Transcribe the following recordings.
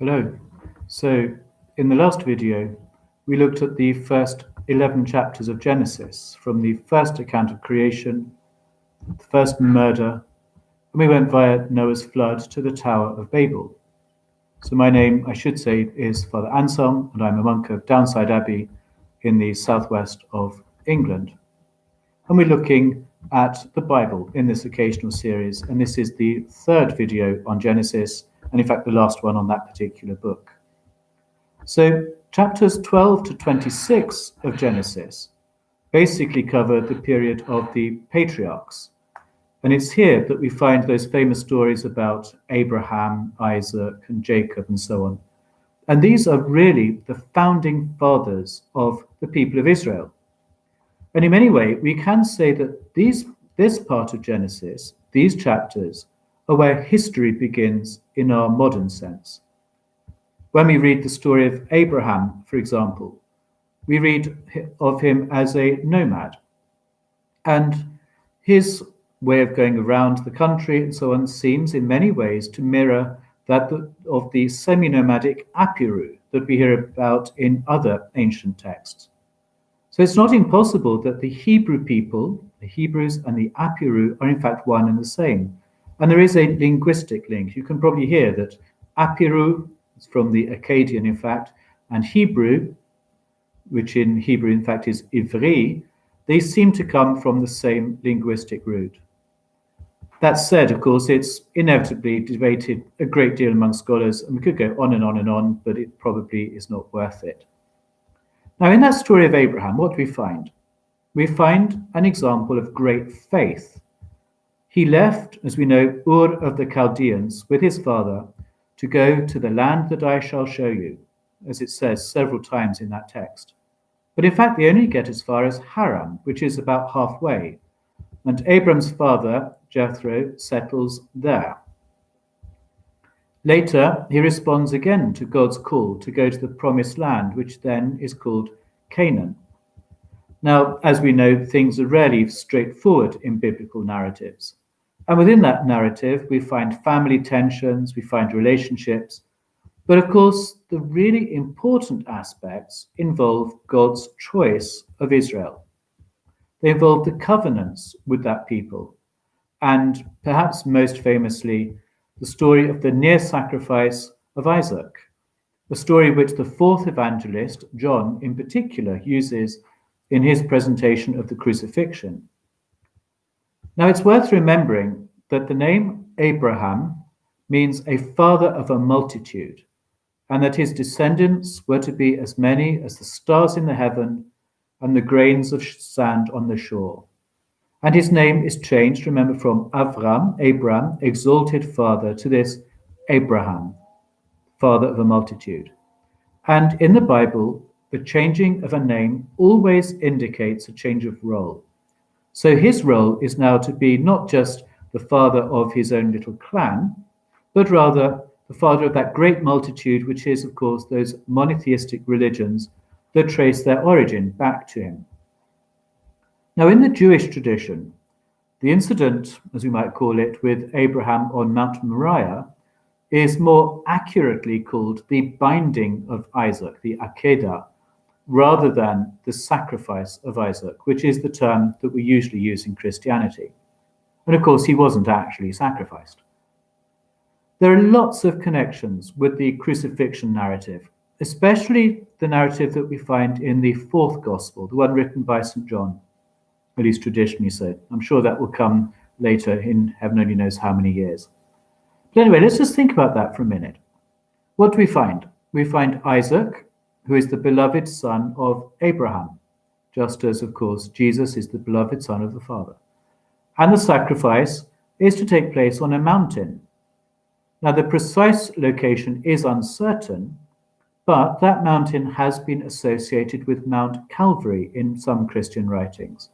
Hello. So, in the last video, we looked at the first 11 chapters of Genesis, from the first account of creation, the first murder, and we went via Noah's flood to the Tower of Babel. So, my name, I should say, is Father Anselm, and I'm a monk of Downside Abbey in the southwest of England. And we're looking at the Bible in this occasional series, and this is the third video on Genesis, and in fact the last one on that particular book. So chapters 12 to 26 of Genesis basically cover the period of the patriarchs, and it's here that we find those famous stories about Abraham, Isaac, and Jacob, and so on. And these are really the founding fathers of the people of Israel. And in many ways, we can say that this part of Genesis, these chapters, are where history begins in our modern sense. When we read the story of Abraham, for example, we read of him as a nomad. And his way of going around the country and so on seems in many ways to mirror that of the semi-nomadic Apiru that we hear about in other ancient texts. So it's not impossible that the Hebrew people, the Hebrews and the Apiru, are in fact one and the same. And there is a linguistic link. You can probably hear that Apiru is from the Akkadian, in fact, and Hebrew, which in Hebrew, in fact, is Ivri, they seem to come from the same linguistic root. That said, of course, it's inevitably debated a great deal among scholars, and we could go on and on and on, but it probably is not worth it. Now, in that story of Abraham, what do we find? We find an example of great faith. He left, as we know, Ur of the Chaldeans with his father to go to the land that I shall show you, as it says several times in that text. But in fact, they only get as far as Haran, which is about halfway. And Abram's father, Jethro, settles there. Later, he responds again to God's call to go to the promised land, which then is called Canaan. Now, as we know, things are rarely straightforward in biblical narratives. And within that narrative, we find family tensions, we find relationships. But of course, the really important aspects involve God's choice of Israel. They involve the covenants with that people. And perhaps most famously, the story of the near sacrifice of Isaac, a story which the fourth evangelist, John in particular, uses in his presentation of the crucifixion. Now, it's worth remembering that the name Abraham means a father of a multitude, and that his descendants were to be as many as the stars in the heaven and the grains of sand on the shore. And his name is changed, remember, from Avram, exalted father, to this Abraham, father of a multitude. And in the Bible, the changing of a name always indicates a change of role. So his role is now to be not just the father of his own little clan, but rather the father of that great multitude, which is, of course, those monotheistic religions that trace their origin back to him. Now, in the Jewish tradition, the incident, as we might call it, with Abraham on Mount Moriah is more accurately called the binding of Isaac, the Akedah, rather than the sacrifice of Isaac, which is the term that we usually use in Christianity. And of course, he wasn't actually sacrificed. There are lots of connections with the crucifixion narrative, especially the narrative that we find in the fourth gospel, the one written by St. John. At least traditionally so. I'm sure that will come later in heaven only knows how many years. But anyway, let's just think about that for a minute. What do we find? We find Isaac, who is the beloved son of Abraham, just as, of course, Jesus is the beloved son of the Father. And the sacrifice is to take place on a mountain. Now, the precise location is uncertain, but that mountain has been associated with Mount Calvary in some Christian writings.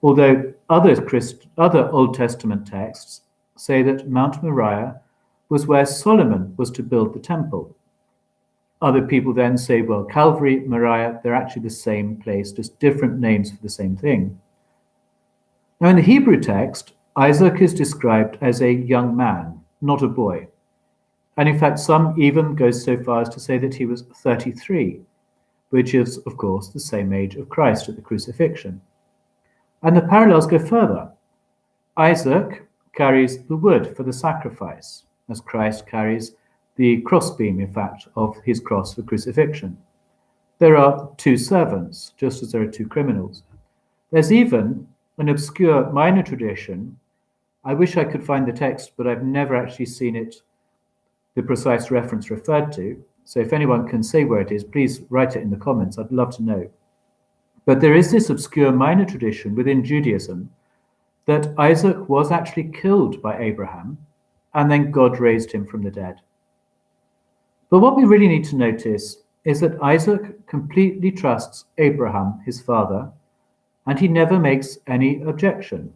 Although other Old Testament texts say that Mount Moriah was where Solomon was to build the temple. Other people then say, well, Calvary, Moriah, they're actually the same place, just different names for the same thing. Now, in the Hebrew text, Isaac is described as a young man, not a boy. And in fact, some even go so far as to say that he was 33, which is, of course, the same age of Christ at the crucifixion. And the parallels go further. Isaac carries the wood for the sacrifice, as Christ carries the crossbeam, in fact, of his cross for crucifixion. There are two servants, just as there are two criminals. There's even an obscure minor tradition. I wish I could find the text, but I've never actually seen it, the precise reference referred to. So if anyone can say where it is, please write it in the comments. I'd love to know. But there is this obscure minor tradition within Judaism that Isaac was actually killed by Abraham, and then God raised him from the dead. But what we really need to notice is that Isaac completely trusts Abraham, his father, and he never makes any objection.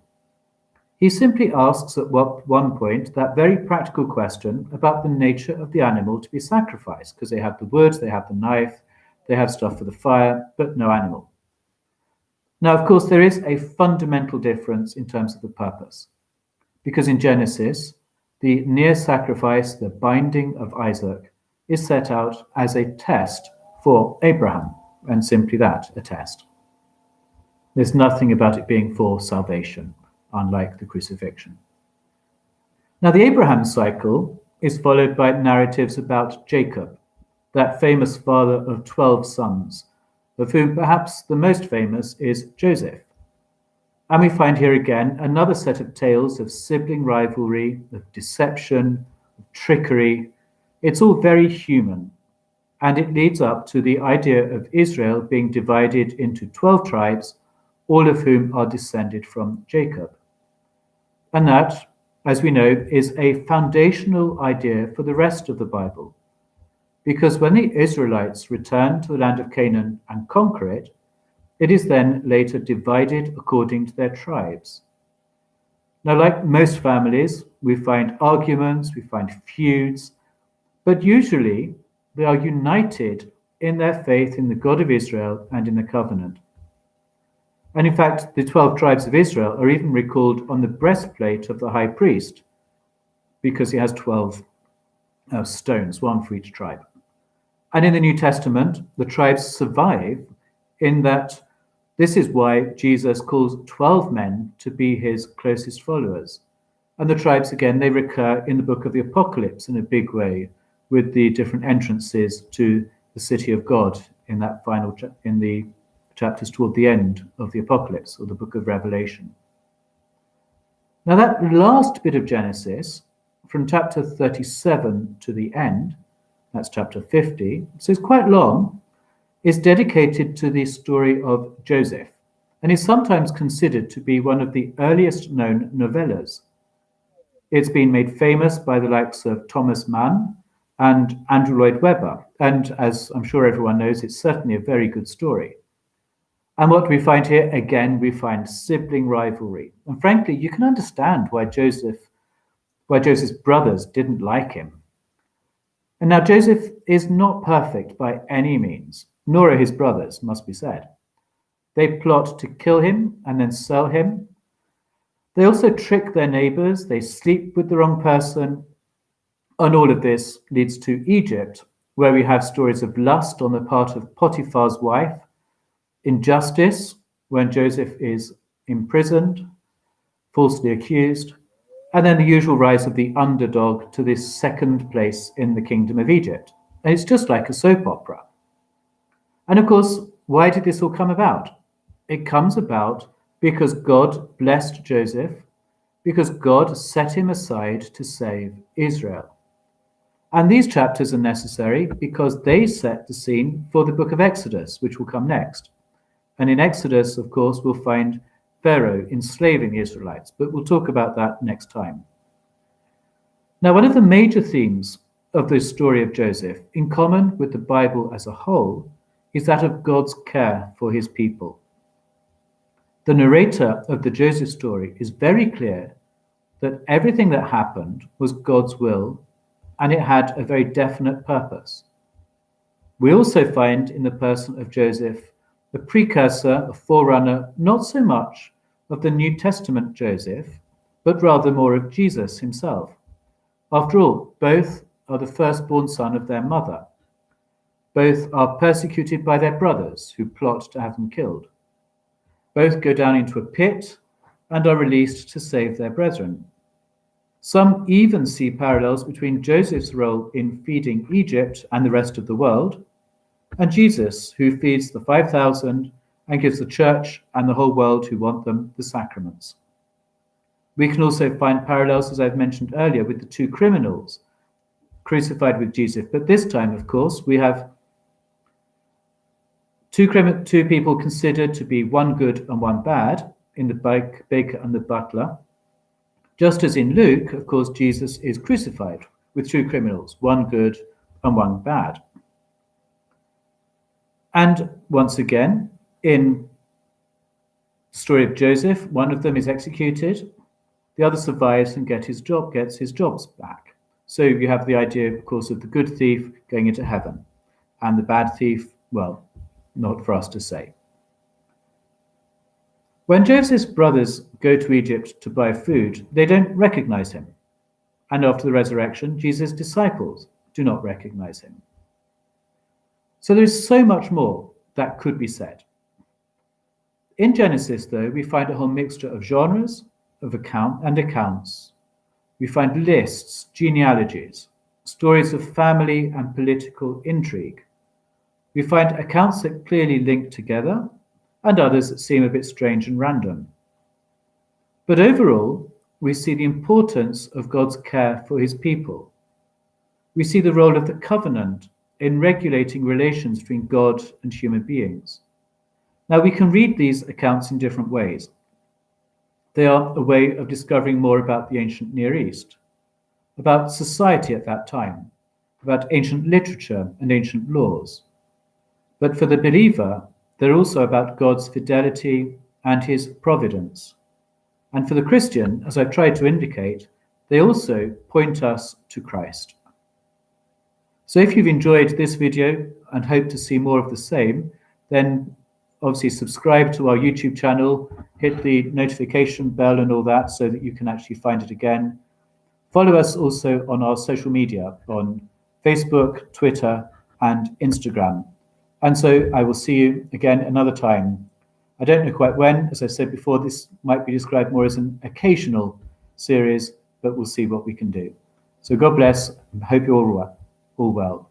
He simply asks at one point that very practical question about the nature of the animal to be sacrificed, because they have the wood, they have the knife, they have stuff for the fire, but no animal. Now, of course, there is a fundamental difference in terms of the purpose, because in Genesis, the near sacrifice, the binding of Isaac, is set out as a test for Abraham, and simply that, a test. There's nothing about it being for salvation, unlike the crucifixion. Now, the Abraham cycle is followed by narratives about Jacob, that famous father of 12 sons, of whom perhaps the most famous is Joseph. And we find here again another set of tales of sibling rivalry, of deception, of trickery. It's all very human, and it leads up to the idea of Israel being divided into 12 tribes, all of whom are descended from Jacob. And that, as we know, is a foundational idea for the rest of the Bible. Because when the Israelites return to the land of Canaan and conquer it, it is then later divided according to their tribes. Now, like most families, we find arguments, we find feuds, but usually they are united in their faith in the God of Israel and in the covenant. And in fact, the 12 tribes of Israel are even recalled on the breastplate of the high priest, because he has 12 stones, one for each tribe. And in the New Testament, the tribes survive in that this is why Jesus calls 12 men to be his closest followers. And the tribes, again, they recur in the book of the Apocalypse in a big way, with the different entrances to the city of God in that in the chapters toward the end of the Apocalypse, or the book of Revelation. Now, that last bit of Genesis, from chapter 37 to the end, that's chapter 50, so it's quite long, is dedicated to the story of Joseph, and is sometimes considered to be one of the earliest known novellas. It's been made famous by the likes of Thomas Mann and Andrew Lloyd Webber, and as I'm sure everyone knows, it's certainly a very good story. And what we find here, again, we find sibling rivalry. And frankly, you can understand why Joseph's brothers didn't like him. And now Joseph is not perfect by any means, nor are his brothers, must be said. They plot to kill him and then sell him. They also trick their neighbors, they sleep with the wrong person, and all of this leads to Egypt, where we have stories of lust on the part of Potiphar's wife, injustice when Joseph is imprisoned, falsely accused, and then the usual rise of the underdog to this second place in the kingdom of Egypt. And it's just like a soap opera. And of course, why did this all come about? It comes about because God blessed Joseph, because God set him aside to save Israel. And these chapters are necessary because they set the scene for the book of Exodus, which will come next. And in Exodus, of course, we'll find Pharaoh enslaving the Israelites, but we'll talk about that next time. Now, one of the major themes of the story of Joseph, in common with the Bible as a whole, is that of God's care for his people. The narrator of the Joseph story is very clear that everything that happened was God's will, and it had a very definite purpose. We also find in the person of Joseph a precursor, a forerunner, not so much of the New Testament Joseph, but rather more of Jesus himself. After all, both are the firstborn son of their mother. Both are persecuted by their brothers, who plot to have them killed. Both go down into a pit and are released to save their brethren. Some even see parallels between Joseph's role in feeding Egypt and the rest of the world, and Jesus, who feeds the 5,000 and gives the church and the whole world who want them the sacraments. We can also find parallels, as I've mentioned earlier, with the two criminals crucified with Jesus. But this time, of course, we have two people considered to be one good and one bad, in the baker and the butler. Just as in Luke, of course, Jesus is crucified with two criminals, one good and one bad. And once again, in the story of Joseph, one of them is executed, the other survives and gets his jobs back. So you have the idea, of course, of the good thief going into heaven, and the bad thief, well, not for us to say. When Joseph's brothers go to Egypt to buy food, they don't recognize him. And after the resurrection, Jesus' disciples do not recognize him. So there is so much more that could be said. In Genesis, though, we find a whole mixture of genres, of accounts. We find lists, genealogies, stories of family and political intrigue. We find accounts that clearly link together, and others that seem a bit strange and random. But overall, we see the importance of God's care for his people. We see the role of the covenant in regulating relations between God and human beings. Now, we can read these accounts in different ways. They are a way of discovering more about the ancient Near East, about society at that time, about ancient literature and ancient laws. But for the believer, they're also about God's fidelity and his providence. And for the Christian, as I've tried to indicate, they also point us to Christ. So if you've enjoyed this video and hope to see more of the same, then obviously subscribe to our YouTube channel, hit the notification bell and all that so that you can actually find it again. Follow us also on our social media on Facebook, Twitter, and Instagram. And so I will see you again another time. I don't know quite when. As I said before, this might be described more as an occasional series, but we'll see what we can do. So God bless. I hope you're all well.